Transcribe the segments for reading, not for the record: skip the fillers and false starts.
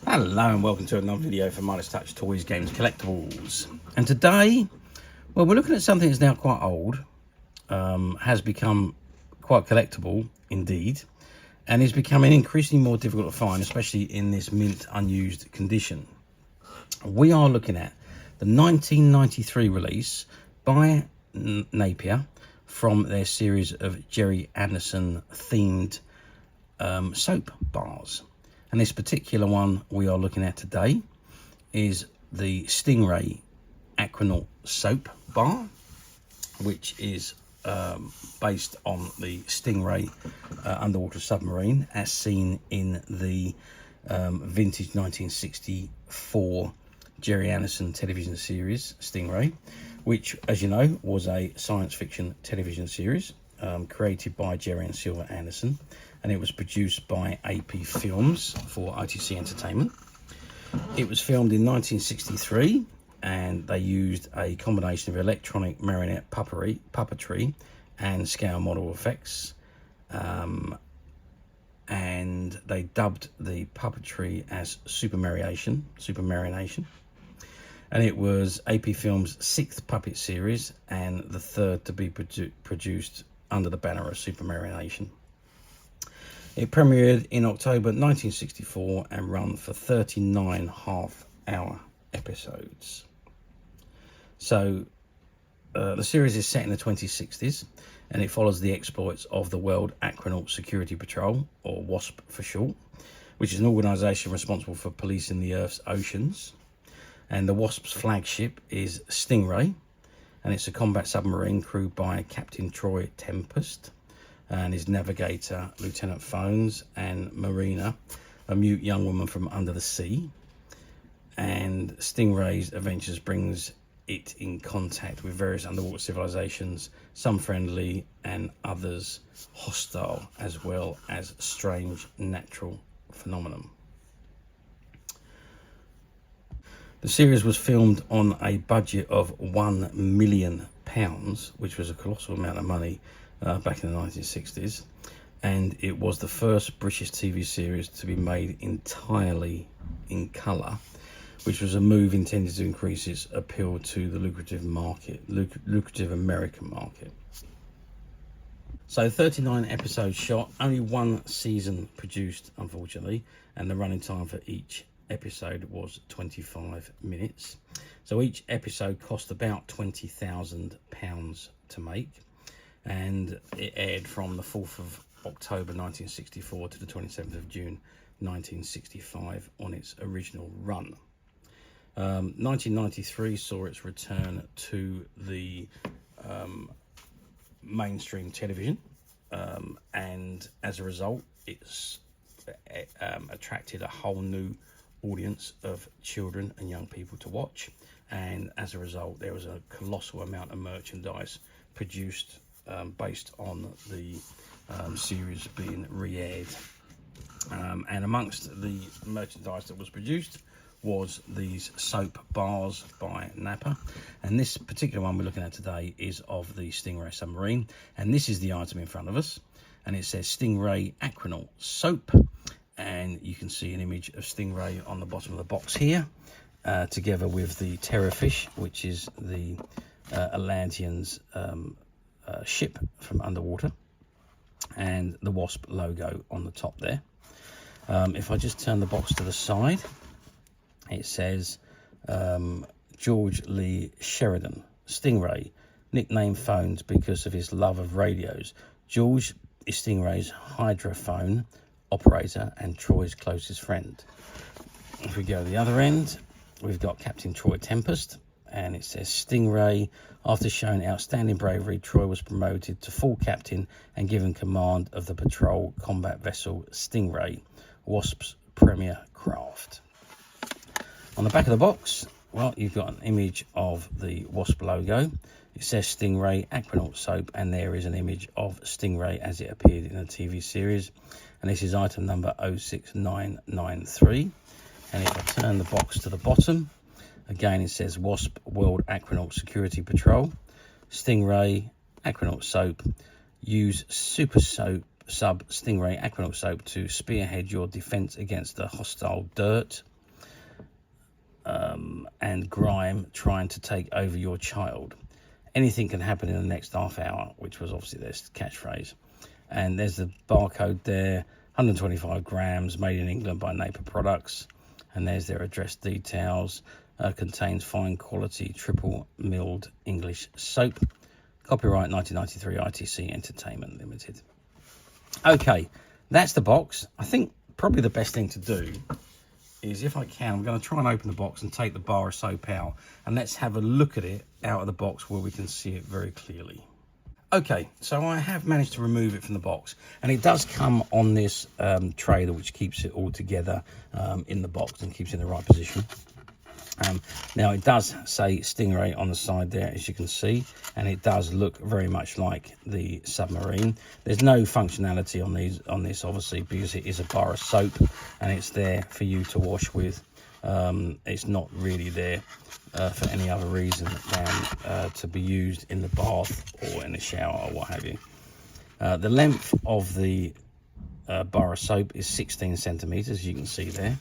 Hello and welcome to another video for Midas Touch Toys, Games, Collectibles. And today, well, we're looking at something that's now quite old, has become quite collectible indeed, and is becoming increasingly more difficult to find, especially in this mint unused condition. We are looking at the 1993 release by Napa from their series of Gerry Anderson themed soap bars. And this particular one we are looking at today is the Stingray Aquanaut Soap bar, which is based on the Stingray underwater submarine as seen in the vintage 1964 Gerry Anderson television series Stingray, which, as you know, was a science fiction television series created by Gerry and Sylvia Anderson, and it was produced by AP Films for ITC Entertainment. It was filmed in 1963, and they used a combination of electronic marionette puppetry and scale model effects, and they dubbed the puppetry as Super Marination, and it was AP Films' 6th puppet series and the 3rd to be produced under the banner of Super Marination. It premiered in October 1964 and ran for 39 half-hour episodes. So the series is set in the 2060s, and it follows the exploits of the World Aquanaut Security Patrol, or WASP for short, which is an organisation responsible for policing the Earth's oceans. And the WASP's flagship is Stingray, and it's a combat submarine crewed by Captain Troy Tempest and his navigator, Lieutenant Phones, and Marina, a mute young woman from under the sea. And Stingray's adventures brings it in contact with various underwater civilizations, some friendly and others hostile, as well as strange natural phenomenon. The series was filmed on a budget of £1 million, which was a colossal amount of money back in the 1960s, and it was the first British TV series to be made entirely in colour, which was a move intended to increase its appeal to the lucrative American market. So 39 episodes shot, only one season produced, unfortunately, and the running time for each episode was 25 minutes. So each episode cost about £20,000 to make, and it aired from the 4th of October 1964 to the 27th of June 1965 on its original run. 1993 saw its return to the mainstream television, and as a result it's attracted a whole new audience of children and young people to watch, and as a result there was a colossal amount of merchandise produced based on the series being re-aired, and amongst the merchandise that was produced was these soap bars by Napa, and this particular one we're looking at today is of the Stingray Submarine, and this is the item in front of us, and it says Stingray Aquanaut Soap, and you can see an image of Stingray on the bottom of the box here, together with the Terrorfish, which is the Atlantean's ship from underwater, and the WASP logo on the top there. If I just turn the box to the side, it says George Lee Sheridan, Stingray, nicknamed Phones because of his love of radios. George is Stingray's hydrophone operator and Troy's closest friend. If we go to the other end, we've got Captain Troy Tempest, and it says Stingray. After showing outstanding bravery, Troy was promoted to full captain and given command of the patrol combat vessel Stingray, WASP's premier craft. On the back of the box, well, you've got an image of the WASP logo. It says Stingray Aquanaut Soap, and there is an image of Stingray as it appeared in the TV series, and this is item number 06993. And if I turn the box to the bottom, again it says WASP World Aquanaut Security Patrol, Stingray Aquanaut Soap. Use Super-Sub Stingray Aquanaut Soap to spearhead your defense against the hostile dirt, and grime trying to take over your child. Anything can happen in the next half hour, which was obviously their catchphrase. And there's the barcode there, 125 grams, made in England by Napa Products. And there's their address details. Contains fine quality triple milled English soap. Copyright 1993 ITC Entertainment Limited. Okay, that's the box. I think probably the best thing to do is, if I can, I'm going to try and open the box and take the bar of soap out, and let's have a look at it out of the box where we can see it very clearly. Okay, so I have managed to remove it from the box, and it does come on this tray which keeps it all together in the box and keeps it in the right position. Now it does say Stingray on the side there, as you can see, and it does look very much like the Submarine. There's no functionality on this obviously, because it is a bar of soap and it's there for you to wash with. It's not really there for any other reason than to be used in the bath or in the shower or what have you. The length of the bar of soap is 16 centimeters, as you can see there,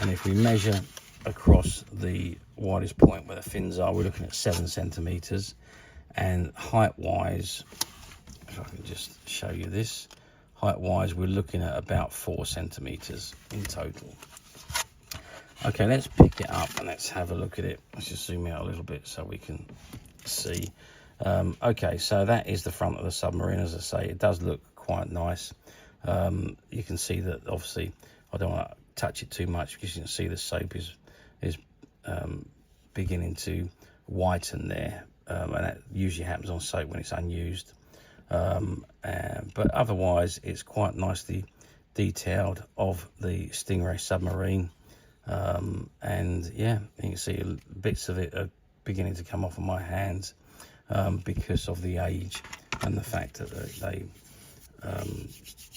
and if we measure across the widest point where the fins are, we're looking at 7 centimeters, and height wise, if I can just show you this, height wise we're looking at about 4 centimeters in total. Okay, let's pick it up and let's have a look at it. Let's just zoom out a little bit so we can see. Okay, so that is the front of the Submarine. As I say, it does look quite nice. You can see that obviously I don't want to touch it too much, because you can see the soap is beginning to whiten there, and that usually happens on soap when it's unused, but otherwise it's quite nicely detailed of the Stingray Submarine, and yeah, you can see bits of it are beginning to come off of my hands because of the age and the fact that they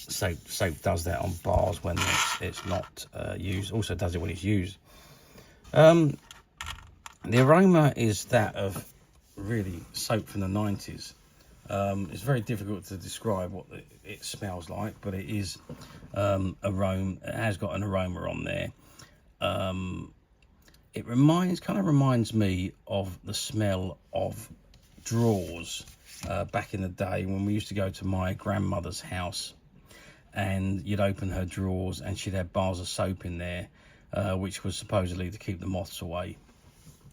soap does that on bars when it's not used. Also does it when it's used. The aroma is that of really soap from the 90s. It's very difficult to describe what it smells like, but it is aroma. It has got an aroma on there. It kind of reminds me of the smell of drawers back in the day when we used to go to my grandmother's house, and you'd open her drawers and she'd have bars of soap in there, which was supposedly to keep the moths away.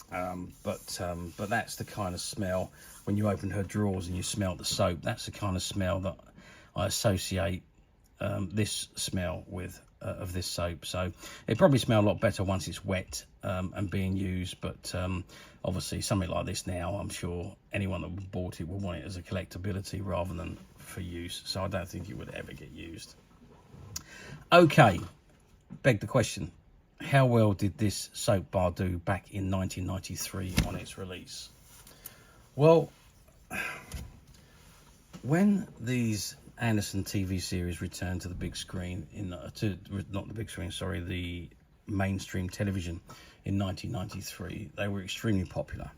But that's the kind of smell when you open her drawers and you smell the soap. That's the kind of smell that I associate this smell with, of this soap. So it probably smells a lot better once it's wet and being used, but obviously something like this now, I'm sure anyone that bought it will want it as a collectability rather than for use, so I don't think it would ever get used. Okay, beg the question, how well did this soap bar do back in 1993 on its release? Well, when these Anderson TV series returned to the big screen, the mainstream television in 1993, they were extremely popular.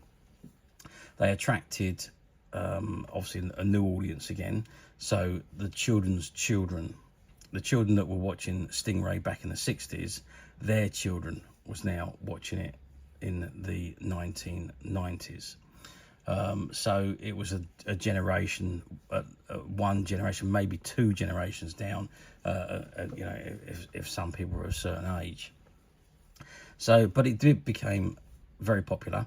They attracted obviously a new audience again, so the children's children, the children that were watching Stingray back in the 60s, their children was now watching it in the 1990s. So it was a generation, one generation, maybe two generations down, you know, if some people were a certain age. So, but it did become very popular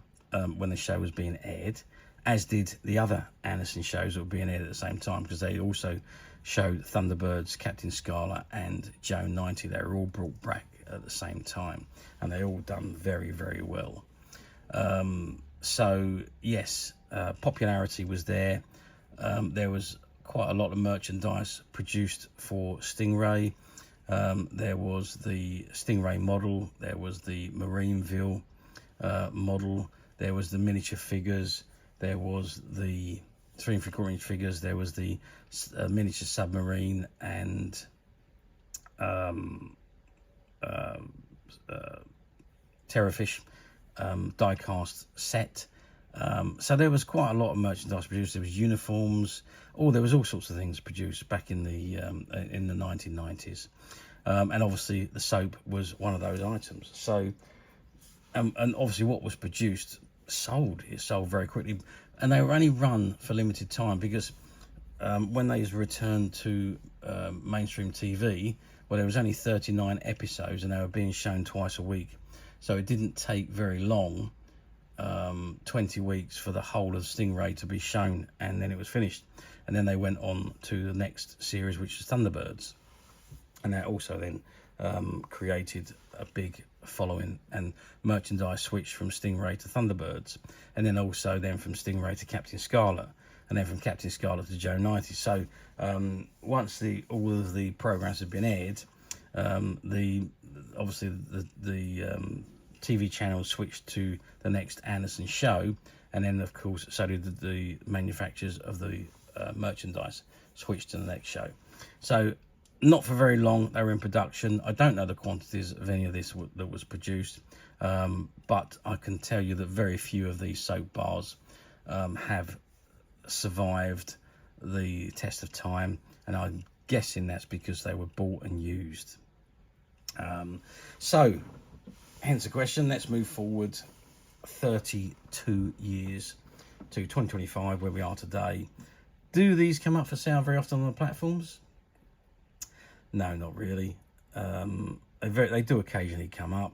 when the show was being aired, as did the other Anderson shows that were being aired at the same time, because they also showed Thunderbirds, Captain Scarlet and Joe 90. They were all brought back at the same time, and they all done very, very well. So yes, popularity was there. There was quite a lot of merchandise produced for Stingray. There was the Stingray model, there was the Marineville model, there was the miniature figures, there was the 3 3/4 inch figures, there was the miniature submarine and Terrorfish die-cast set. So there was quite a lot of merchandise produced. There was uniforms. There was all sorts of things produced back in the 1990s, and obviously the soap was one of those items. So and obviously what was produced it sold very quickly, and they were only run for limited time because when they returned to mainstream TV, well, there was only 39 episodes and they were being shown twice a week, so it didn't take very long, 20 weeks, for the whole of Stingray to be shown, and then it was finished. And then they went on to the next series, which was Thunderbirds, and that also then created a big following, and merchandise switched from Stingray to Thunderbirds, and then also then from Stingray to Captain Scarlet, and then from Captain Scarlet to Joe 90. So once all of the programs had been aired, obviously the TV channel switched to the next Anderson show, and then of course so did the manufacturers of the merchandise switched to the next show. So not for very long they were in production. I don't know the quantities of any of this that was produced, but I can tell you that very few of these soap bars have survived the test of time, and I'm guessing that's because they were bought and used. So hence the question. Let's move forward 32 years to 2025, where we are today. Do these come up for sale very often on the platforms? No, not really. They do occasionally come up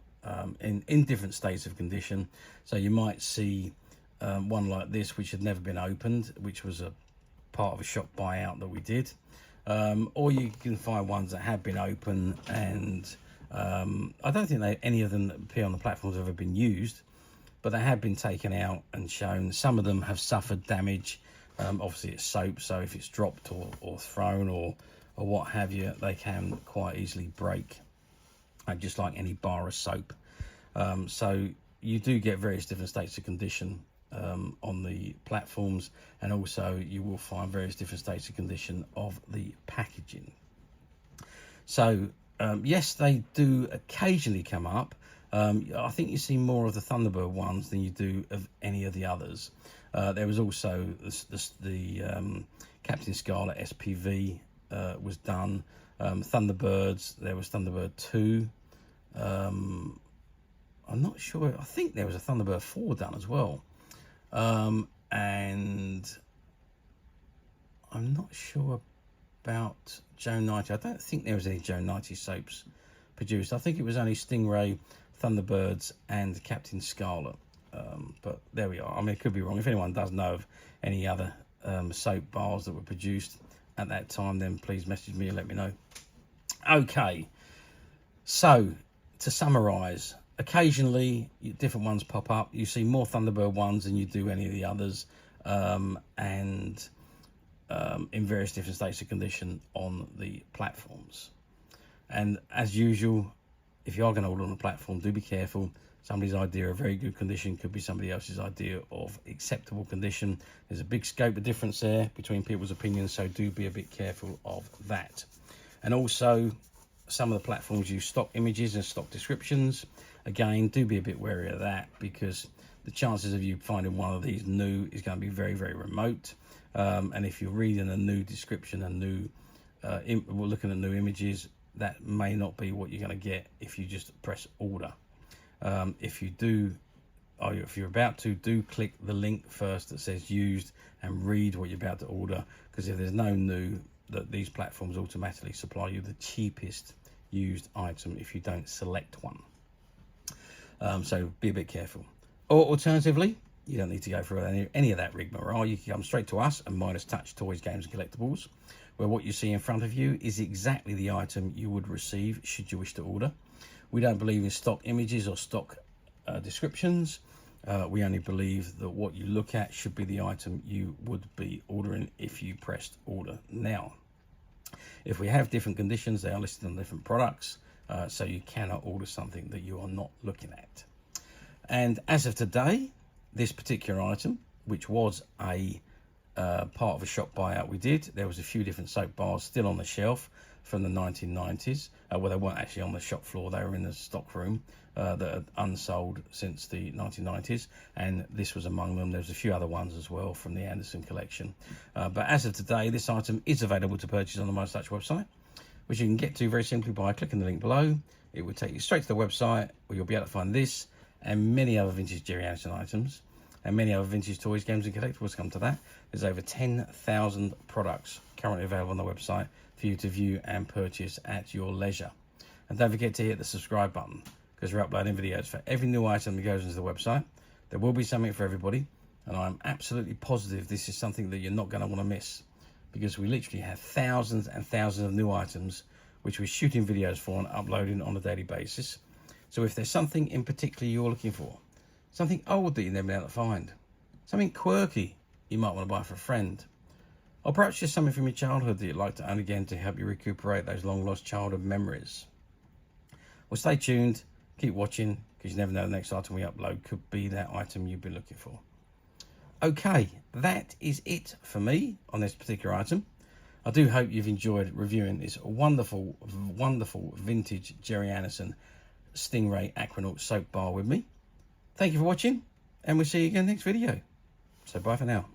in different states of condition. So you might see one like this, which had never been opened, which was a part of a shop buyout that we did. Or you can find ones that have been open, and I don't think any of them that appear on the platforms have ever been used, but they have been taken out and shown. Some of them have suffered damage. Obviously it's soap, so if it's dropped or thrown or what have you, they can quite easily break, just like any bar of soap. So you do get various different states of condition on the platforms, and also you will find various different states of condition of the packaging. So yes, they do occasionally come up. I think you see more of the Thunderbird ones than you do of any of the others. There was also the Captain Scarlet SPV was done. Thunderbirds, there was Thunderbird 2. I'm not sure. I think there was a Thunderbird 4 done as well. And I'm not sure about Joe 90. I don't think there was any Joe 90 soaps produced. I think it was only Stingray, Thunderbirds and Captain Scarlet. But there we are. I mean, it could be wrong. If anyone does know of any other soap bars that were produced at that time, then please message me and let me know. Okay, so to summarize, occasionally different ones pop up. You see more Thunderbird ones than you do any of the others, and in various different states of condition on the platforms. And as usual, if you are going to order on a platform, do be careful. Somebody's idea of very good condition could be somebody else's idea of acceptable condition. There's a big scope of difference there between people's opinions, so do be a bit careful of that. And also, some of the platforms use stock images and stock descriptions. Again, do be a bit wary of that, because the chances of you finding one of these new is going to be very, very remote. And if you're reading a new description and looking at new images, that may not be what you're going to get if you just press order. If you're about to, do click the link first that says used and read what you're about to order, because if there's no new, these platforms automatically supply you the cheapest used item if you don't select one. So be a bit careful. Or alternatively, you don't need to go through any of that rigmarole. You can come straight to us and Midas Touch Toys, Games and Collectibles, where what you see in front of you is exactly the item you would receive should you wish to order. We don't believe in stock images or stock descriptions. We only believe that what you look at should be the item you would be ordering if you pressed order now. If we have different conditions, they are listed on different products, so you cannot order something that you are not looking at. And as of today, this particular item, which was a part of a shop buyout we did, there was a few different soap bars still on the shelf from the 1990s. Well, they weren't actually on the shop floor, they were in the stock room that had unsold since the 1990s, and this was among them. There's a few other ones as well from the Anderson collection, but as of today, this item is available to purchase on the Midas Touch website, which you can get to very simply by clicking the link below. It will take you straight to the website where you'll be able to find this and many other vintage Gerry Anderson items, and many other vintage toys, games and collectibles. Come to that. There's over 10,000 products currently available on the website for you to view and purchase at your leisure. And don't forget to hit the subscribe button, because we're uploading videos for every new item that goes into the website. There will be something for everybody, and I'm absolutely positive this is something that you're not going to want to miss, because we literally have thousands and thousands of new items which we're shooting videos for and uploading on a daily basis. So if there's something in particular you're looking for, something old that you've never been able to find, something quirky you might want to buy for a friend, or perhaps just something from your childhood that you'd like to own again to help you recuperate those long lost childhood memories, well, stay tuned, keep watching, because you never know the next item we upload could be that item you've been looking for. Okay, that is it for me on this particular item. I do hope you've enjoyed reviewing this wonderful, wonderful vintage Gerry Anderson Stingray Aquanaut Soap bar with me. Thank you for watching, and we'll see you again next video. So bye for now.